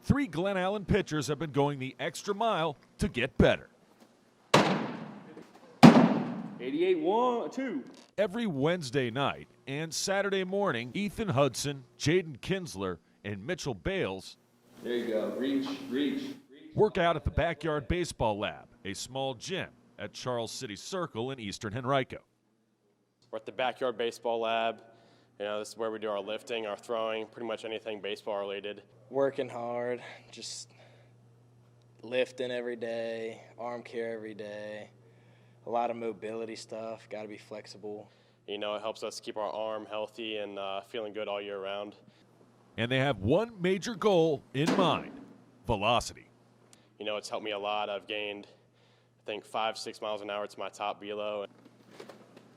Three Glen Allen pitchers have been going the extra mile to get better. 88-1-2. Every Wednesday night and Saturday morning, Ethan Hudson, Jaden Kinsler, and Mitchell Bales There you go. Reach. work out at the Backyard Baseball Lab, a small gym at Charles City Circle in Eastern Henrico. We're at the Backyard Baseball Lab. You know, this is where we do our lifting, our throwing, pretty much anything baseball related. Working hard, just lifting every day, arm care every day, a lot of mobility stuff, got to be flexible. You know, it helps us keep our arm healthy and feeling good all year round. And they have one major goal in mind: velocity. You know, it's helped me a lot. I've gained, I think, 5-6 miles an hour to my top velo.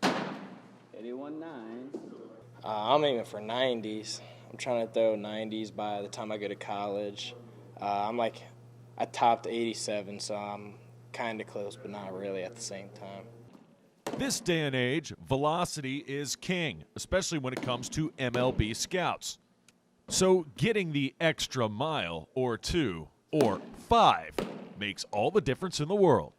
81-9. I'm aiming for 90s. I'm trying to throw 90s by the time I go to college. I topped 87, so I'm kind of close, but not really at the same time. This day and age, velocity is king, especially when it comes to MLB scouts. So getting the extra mile or 2 or 5 makes all the difference in the world.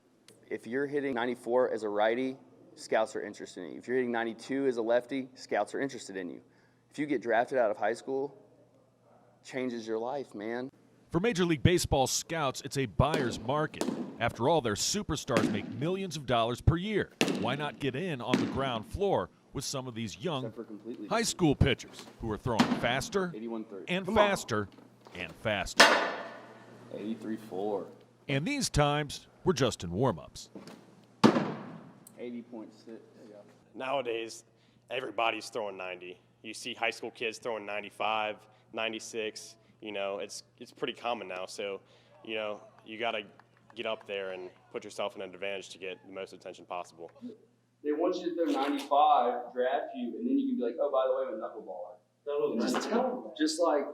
If you're hitting 94 as a righty, scouts are interested in you. If you're hitting 92 as a lefty, scouts are interested in you. If you get drafted out of high school, changes your life, man. For Major League Baseball scouts, it's a buyer's market. After all, their superstars make millions of dollars per year. Why not get in on the ground floor with some of these young high school pitchers who are throwing faster and faster and faster? 83-4. And these times, we're just in warm-ups. 80.6. Nowadays, everybody's throwing 90. You see high school kids throwing 95, 96. You know, it's pretty common now. So, you know, you got to get up there and put yourself in an advantage to get the most attention possible. They want you to throw 95, draft you, and then you can be like, oh, by the way, I'm a knuckleballer. Just like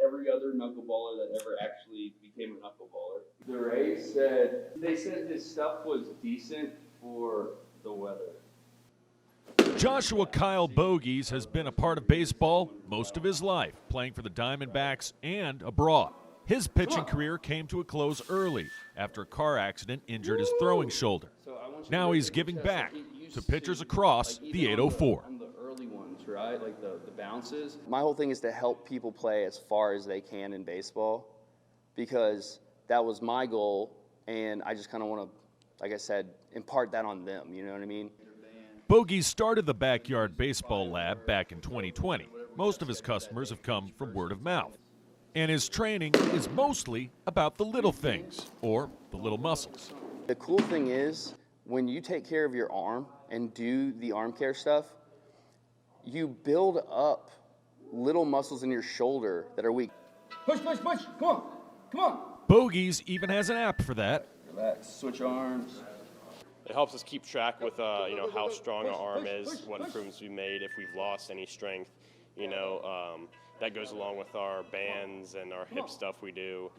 every other knuckleballer that ever actually became a knuckleballer. The Rays said his stuff was decent for the weather. Joshua Kyle Bogies has been a part of baseball most of his life, playing for the Diamondbacks and abroad. His pitching career came to a close early after a car accident injured his throwing shoulder. Now he's giving back to pitchers across the 804. On the early ones, right? Like the bounces. My whole thing is to help people play as far as they can in baseball, because that was my goal, and I just kind of want to, like I said, impart that on them, you know what I mean? Bogies started the Backyard Baseball Lab back in 2020. Most of his customers have come from word of mouth. And his training is mostly about the little things, or the little muscles. The cool thing is, when you take care of your arm and do the arm care stuff, you build up little muscles in your shoulder that are weak. Push, come on. Bogies even has an app for that. Relax, switch arms. It helps us keep track with, you know, how strong our arm is, what improvements we made, if we've lost any strength. You know, that goes along with our bands and our hip stuff we do.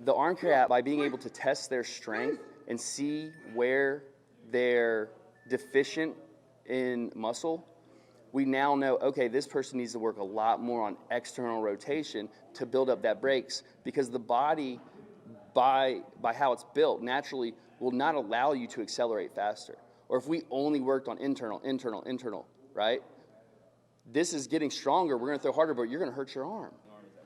The arm care app, by being able to test their strength and see where they're deficient in muscle, we now know, okay, this person needs to work a lot more on external rotation to build up that brakes, because the body, by how it's built, naturally will not allow you to accelerate faster. Or if we only worked on internal, right? This is getting stronger, we're gonna throw harder, but you're gonna hurt your arm.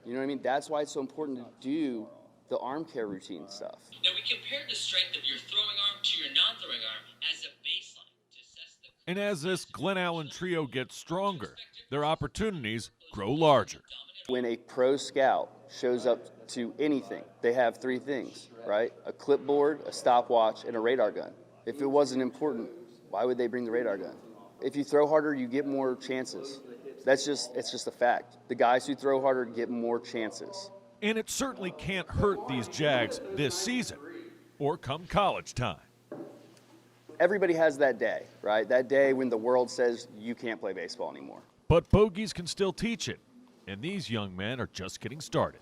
You know what I mean? That's why it's so important to do the arm care routine stuff. Now, we compared the strength of your throwing arm to your non-throwing arm as a baseline to assess the... And as this Glen Allen trio gets stronger, their opportunities grow larger. When a pro scout shows up to anything, they have 3 things, right? A clipboard, a stopwatch, and a radar gun. If it wasn't important, why would they bring the radar gun? If you throw harder, you get more chances. It's just a fact. The guys who throw harder get more chances. And it certainly can't hurt these Jags this season or come college time. Everybody has that day, right? That day when the world says you can't play baseball anymore. But Bogies can still teach it, and these young men are just getting started.